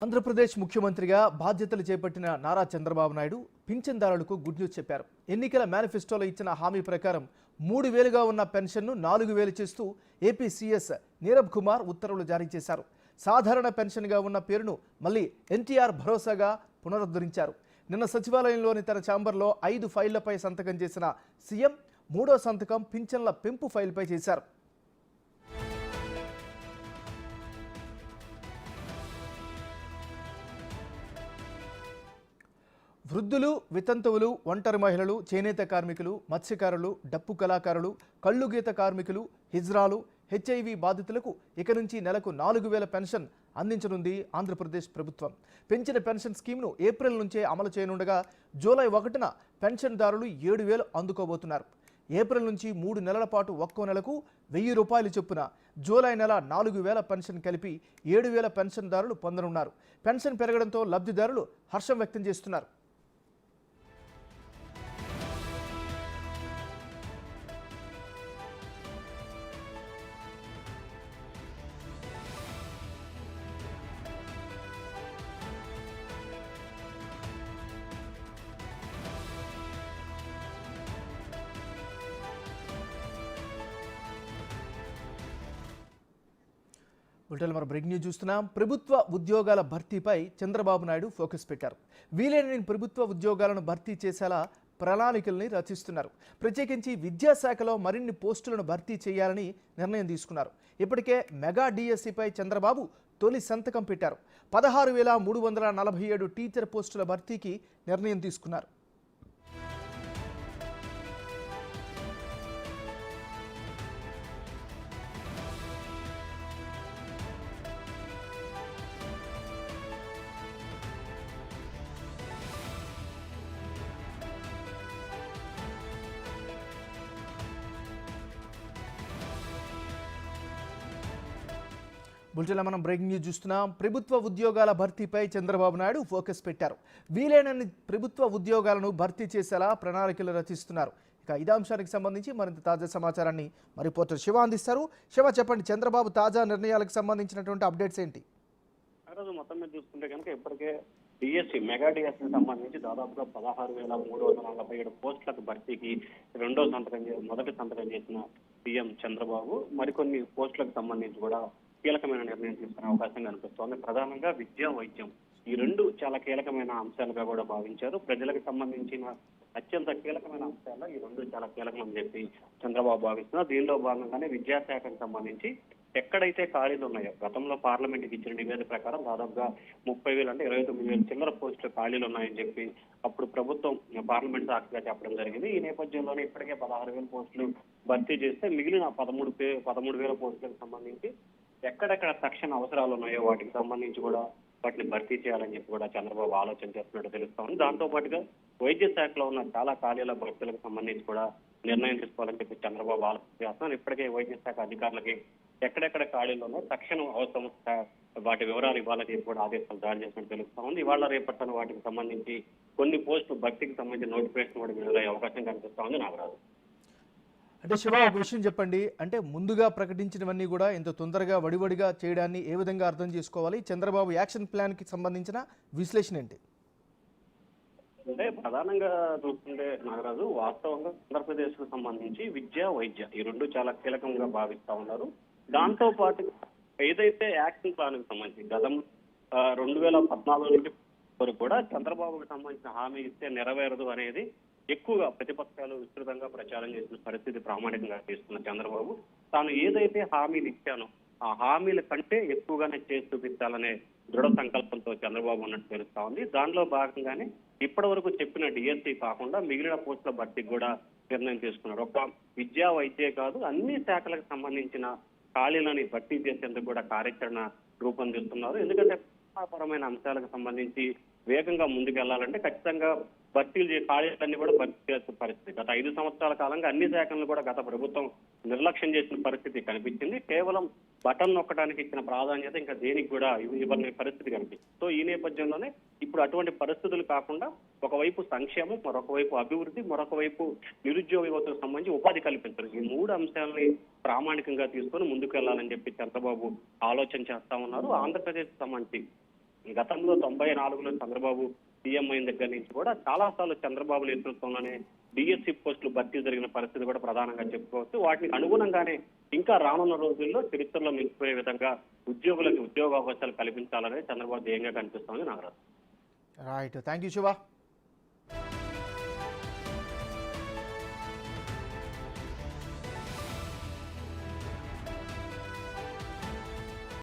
ఆంధ్రప్రదేశ్ ముఖ్యమంత్రిగా బాధ్యతలు చేపట్టిన నారా చంద్రబాబు నాయుడు పింఛన్దారులకు గుడ్ న్యూస్ చెప్పారు. ఎన్నికల మేనిఫెస్టోలో ఇచ్చిన హామీ ప్రకారం 3,000గా ఉన్న పెన్షన్ను 4,000 చేస్తూ ఏపీ సీఎస్ నీరబ్ కుమార్ ఉత్తర్వులు జారీ చేశారు. సాధారణ పెన్షన్గా ఉన్న పేరును మళ్ళీ ఎన్టీఆర్ భరోసాగా పునరుద్ధరించారు. నిన్న సచివాలయంలోని తన ఛాంబర్లో 5 ఫైళ్లపై సంతకం చేసిన సీఎం 3వ సంతకం పింఛన్ల పెంపు ఫైల్పై చేశారు. వృద్ధులు, వితంతువులు, ఒంటరి మహిళలు, చేనేత కార్మికులు, మత్స్యకారులు, డప్పు కళాకారులు, కళ్ళుగీత కార్మికులు, హిజ్రాలు, హెచ్ఐవి బాధితులకు ఇక నుంచి నెలకు 4,000 పెన్షన్ అందించనుంది ఆంధ్రప్రదేశ్ ప్రభుత్వం. పెంచిన పెన్షన్ స్కీమ్ను ఏప్రిల్ నుంచే అమలు చేయనుండగా జూలై 1న పెన్షన్దారులు 7,000 అందుకోబోతున్నారు. ఏప్రిల్ నుంచి 3 నెలల పాటు ఒక్కో నెలకు 1,000 రూపాయలు చొప్పున జూలై నెల 4,000 పెన్షన్ కలిపి 7,000 పెన్షన్దారులు పొందనున్నారు. పెన్షన్ పెరగడంతో లబ్ధిదారులు హర్షం వ్యక్తం చేస్తున్నారు. మన బ్రేక్ న్యూస్ చూస్తున్నాం. ప్రభుత్వ ఉద్యోగాల భర్తీపై చంద్రబాబు నాయుడు ఫోకస్ పెట్టారు. వీలైన ప్రభుత్వ ఉద్యోగాలను భర్తీ చేసేలా ప్రణాళికల్ని రచిస్తున్నారు. ప్రత్యేకించి విద్యాశాఖలో మరిన్ని పోస్టులను భర్తీ చేయాలని నిర్ణయం తీసుకున్నారు. ఇప్పటికే మెగా డిఎస్సిపై చంద్రబాబు తొలి సంతకం పెట్టారు. 16,347 టీచర్ పోస్టుల భర్తీకి నిర్ణయం తీసుకున్నారు. బులెటిన్లో మనం బ్రేకింగ్ న్యూస్ చూస్తున్నాం. ప్రభుత్వ ఉద్యోగాల భర్తీపై చంద్రబాబు నాయుడు ఫోకస్ పెట్టారు. వీలైనన్ని ప్రభుత్వ ఉద్యోగాలను భర్తీ చేసేలా ప్రణాళికలు రచిస్తున్నారు. ఇక ఇదే అంశానికి సంబంధించి మరింత తాజా సమాచారాన్ని మరి రిపోర్టర్ శివ అందిస్తారు. శివ, చెప్పండి, చంద్రబాబు తాజా నిర్ణయాలకు సంబంధించినటువంటి అప్డేట్స్ ఏంటి? మొత్తం మీద చూసుకుంటే కనుక ఇప్పటికే డిఎస్సి మెగా డిఎస్సికి సంబంధించి దాదాపుగా 16,347 పోస్టులకు భర్తీకి మొదటి సంతకం చేసిన సీఎం చంద్రబాబు మరికొన్ని పోస్టులకు సంబంధించి కూడా కీలకమైన నిర్ణయం తీసుకునే అవకాశం కనిపిస్తోంది. ప్రధానంగా విద్యా, వైద్యం ఈ రెండు చాలా కీలకమైన అంశాలుగా కూడా భావించారు. ప్రజలకు సంబంధించిన అత్యంత కీలకమైన అంశాల్లో ఈ రెండు చాలా కీలకమని చెప్పి చంద్రబాబు భావిస్తున్నారు. దీనిలో భాగంగానే విద్యాశాఖకు సంబంధించి ఎక్కడైతే ఖాళీలు ఉన్నాయో, గతంలో పార్లమెంట్కి ఇచ్చిన నివేదిక ప్రకారం దాదాపుగా 30,000 అంటే 29,000 చిల్లర పోస్టులు ఖాళీలు ఉన్నాయని చెప్పి అప్పుడు ప్రభుత్వం పార్లమెంట్ సాక్షిగా చెప్పడం జరిగింది. ఈ నేపథ్యంలోనే ఇప్పటికే 16,000 పోస్టులు భర్తీ చేస్తే మిగిలిన 13,000 పోస్టులకు సంబంధించి ఎక్కడెక్కడ తక్షణ అవసరాలు ఉన్నాయో వాటికి సంబంధించి కూడా వాటిని భర్తీ చేయాలని చెప్పి కూడా చంద్రబాబు ఆలోచన చేస్తున్నట్టు తెలుస్తా ఉంది. దాంతో పాటుగా వైద్య శాఖలో ఉన్న చాలా ఖాళీల భర్తీలకు సంబంధించి కూడా నిర్ణయం తీసుకోవాలని చెప్పి చంద్రబాబు ఆలోచన చేస్తున్నారు. ఇప్పటికే వైద్య శాఖ అధికారులకి ఎక్కడెక్కడ ఖాళీలు ఉన్నాయో తక్షణం అవసరం వాటి వివరాలు ఇవ్వాలని చెప్పి కూడా ఆదేశాలు జారీ చేసినట్టు తెలుస్తా ఉంది. ఇవాళ రేపట్టన వాటికి సంబంధించి కొన్ని పోస్టులు భర్తీకి సంబంధించి నోటిఫికేషన్ కూడా విడుదలయ్యే అవకాశం కనిపిస్తా ఉంది. నాగరాజు, అంటే శివ, ఒక విషయం చెప్పండి, అంటే ముందుగా ప్రకటించినవన్నీ కూడా ఇంత తొందరగా వడివడిగా చేయడాన్ని ఏ విధంగా అర్థం చేసుకోవాలి? చంద్రబాబు యాక్షన్ ప్లాన్ కి సంబంధించిన విశ్లేషణ ఏంటి? అంటే ప్రధానంగా చూస్తుంటే నాగరాజు, వాస్తవంగా ఆంధ్రప్రదేశ్ కు సంబంధించి విద్య, వైద్య ఈ రెండు చాలా కీలకంగా భావిస్తా ఉన్నారు. దాంతో పాటు ఏదైతే యాక్షన్ ప్లాన్ కి సంబంధించి గతం 2014 నుంచి వరకు కూడా చంద్రబాబుకు సంబంధించిన హామీ ఇస్తే నెరవేరదు అనేది ఎక్కువగా ప్రతిపక్షాలు విస్తృతంగా ప్రచారం చేసిన పరిస్థితి ప్రామాణికంగా తీసుకున్న చంద్రబాబు తాను ఏదైతే హామీలు ఇచ్చానో ఆ హామీల కంటే ఎక్కువగానే చేసి చూపించాలనే దృఢ సంకల్పంతో చంద్రబాబు ఉన్నట్టు తెలుస్తా ఉంది. దానిలో భాగంగానే ఇప్పటి వరకు చెప్పిన డిఎస్సి కాకుండా మిగిలిన పోస్టుల భర్తీకి కూడా నిర్ణయం తీసుకున్నారు. ఒక విద్యా, వైద్యే కాదు అన్ని శాఖలకు సంబంధించిన ఖాళీలని భర్తీ చేసేందుకు కూడా కార్యాచరణ రూపొందిస్తున్నారు. ఎందుకంటే పరమైన అంశాలకు సంబంధించి వేగంగా ముందుకెళ్లాలంటే ఖచ్చితంగా ఖాళీలన్నీ కూడా భర్తీ చేసిన పరిస్థితి. గత 5 సంవత్సరాల కాలంగా అన్ని శాఖలను కూడా గత ప్రభుత్వం నిర్లక్ష్యం చేసిన పరిస్థితి కనిపించింది. కేవలం బటన్ నొక్కడానికి ఇచ్చిన ప్రాధాన్యత ఇంకా దేనికి కూడా ఇవ్వని పరిస్థితి కనిపిస్తుంది. సో ఈ నేపథ్యంలోనే ఇప్పుడు అటువంటి పరిస్థితులు కాకుండా ఒకవైపు సంక్షేమం, మరొక వైపు అభివృద్ధి, మరొక వైపు నిరుద్యోగ యువతకు సంబంధించి ఉపాధి కల్పించడం, ఈ 3 అంశాలని ప్రామాణికంగా తీసుకొని ముందుకు వెళ్లాలని చెప్పి చంద్రబాబు ఆలోచన చేస్తా ఉన్నారు. ఆంధ్రప్రదేశ్ సంబంధించి గతంలో 94లో చంద్రబాబు సీఎం అయిన దగ్గర నుంచి కూడా చాలా సార్లు చంద్రబాబు నేతృత్వంలోనే డిఎస్సి పోస్టులు భర్తీ జరిగిన పరిస్థితి కూడా ప్రధానంగా చెప్పుకోవచ్చు. వాటికి అనుగుణంగానే ఇంకా రానున్న రోజుల్లో చరిత్రలో నిలిచిపోయే విధంగా ఉద్యోగులకు ఉద్యోగ అవకాశాలు కల్పించాలనే చంద్రబాబు ధ్యేయంగా కనిపిస్తోంది Nagaraju. Right, thank you Shiva.